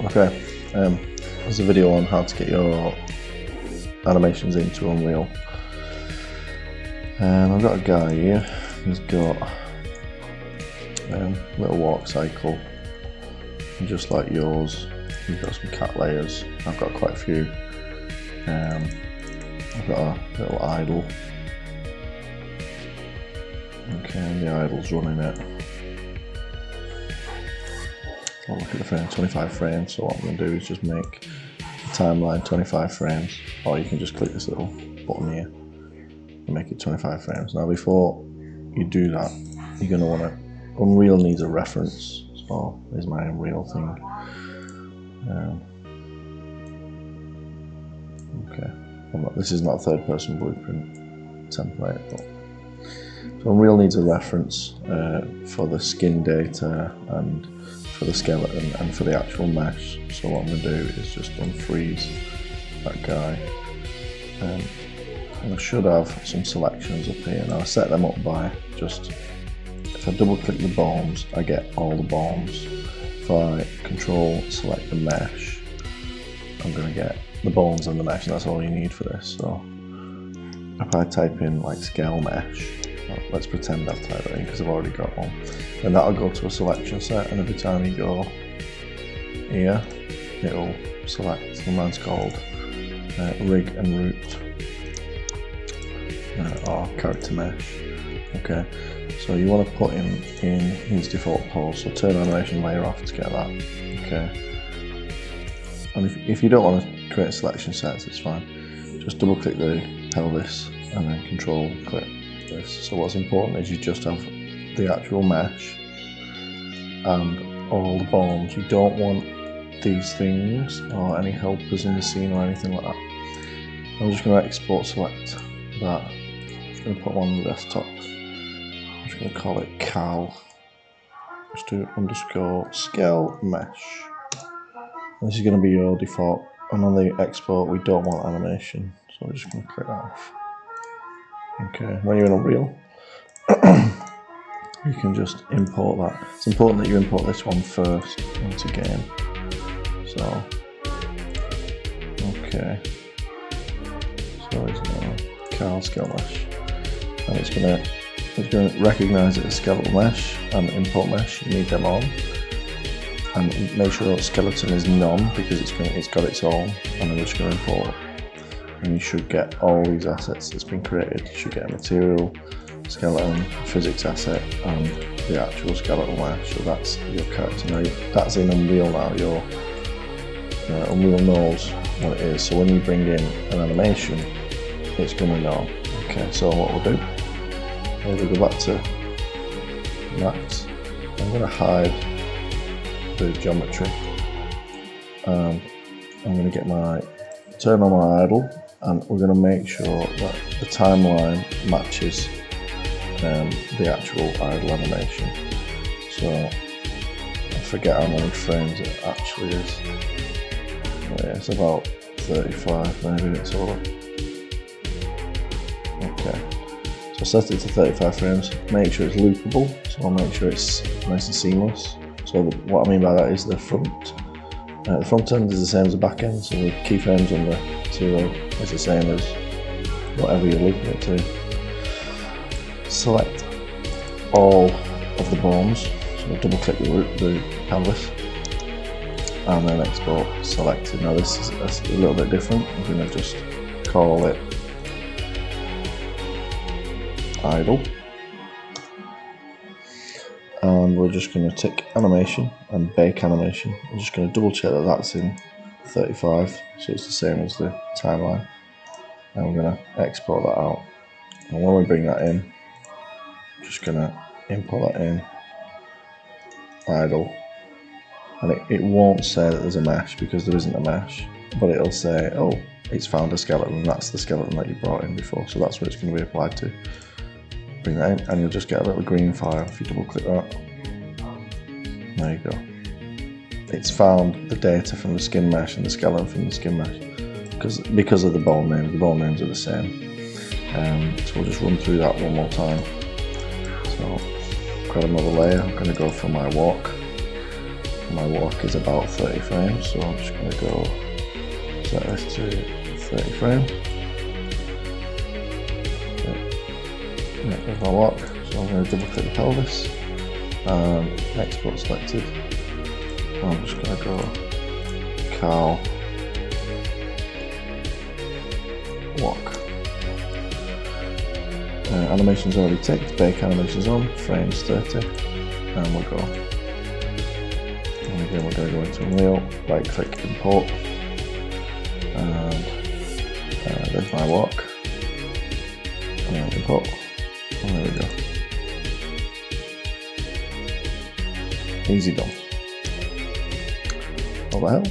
Okay, there's a video on how to get your animations into Unreal. I've got a guy here who's got a little walk cycle, and just like yours, you've got some cat layers. I've got quite a few. I've got a little idle. Okay, and the idle's running it. I'll look at the frame, 25 frames, so what I'm going to do is just make the timeline 25 frames, or you can just click this little button here and make it 25 frames. Now before you do that, you're going to want to, Unreal needs a reference, so here's my Unreal thing. Okay, this is not a third person blueprint template, but so Unreal needs a reference for the skin data and for the skeleton and for the actual mesh. So what I'm going to do is just unfreeze that guy, and I should have some selections up here. Now I set them up by just, if I double click the bones, I get all the bones. If I control select the mesh, I'm going to get the bones and the mesh, and that's all you need for this. So if I type in like scale mesh, let's pretend I've typed it in because I've already got one, and that'll go to a selection set, and every time you go here it'll select, and mine's called rig and root or character mesh. Okay, so you want to put him in his default pose, so turn animation layer off to get that. Okay, and if you don't want to create selection sets, it's fine, just double click the pelvis and then control click this. So what's important is you just have the actual mesh and all the bones. You don't want these things or any helpers in the scene or anything like that. I'm just going to export select that. I'm just going to put one on the desktop. I'm just going to call it cal. Just do underscore scale mesh. And this is going to be your default. And on the export we don't want animation, so we're just going to click that off. Okay, when you're in Unreal, you can just import that. It's important that you import this one first into game. So, okay. So it's now cal scale mesh, and it's going to recognise it as skeletal mesh and import mesh. You need them on, and make sure that skeleton is none because it's got its own, and then we're just going to import it. And you should get all these assets that's been created. You should get a material, skeleton, physics asset, and the actual skeletal mesh. So that's your character. Now that's in Unreal now. Your Unreal knows what it is. So when you bring in an animation, it's going to know. Okay, so what we'll do, we'll go back to max. I'm going to hide the geometry. I'm going to get turn on my idle. And we're going to make sure that the timeline matches the actual idle animation. So I forget how many frames it actually is. Yeah, it's about 35 maybe, it's all up. Okay, so set it to 35 frames. Make sure it's loopable, so I'll make sure it's nice and seamless. So what I mean by that is the front end is the same as the back end, so the keyframes on the 0 is the same as whatever you're looping it to. Select all of the bones, so double click the canvas, and then export selected. Now this is a little bit different. I'm going to just call it idle, and we're just going to tick animation and bake animation. I'm just going to double check that that's in 35, so it's the same as the timeline, and we're going to export that out. And when we bring that in, I'm just going to import that in idle, and it won't say that there's a mesh because there isn't a mesh, but it'll say, oh, it's found a skeleton, and that's the skeleton that you brought in before, so that's what it's going to be applied to. Bring that in, and you'll just get a little green file if you double click that. There you go. It's found the data from the skin mesh and the skeleton from the skin mesh because of the bone names. The bone names are the same. So we'll just run through that one more time. So grab another layer. I'm going to go for my walk. my walk is about 30 frames, so I'm just going to go set this to 30 frame. There's my walk, so I'm going to double click the pelvis and export selected. I'm just going to go cow walk. Animation's already ticked, bake animation's on, frames 30, and we'll go. And again, we're going to go into Unreal, right click import, and there's my walk, and import, and there we go. Easy done. What the hell?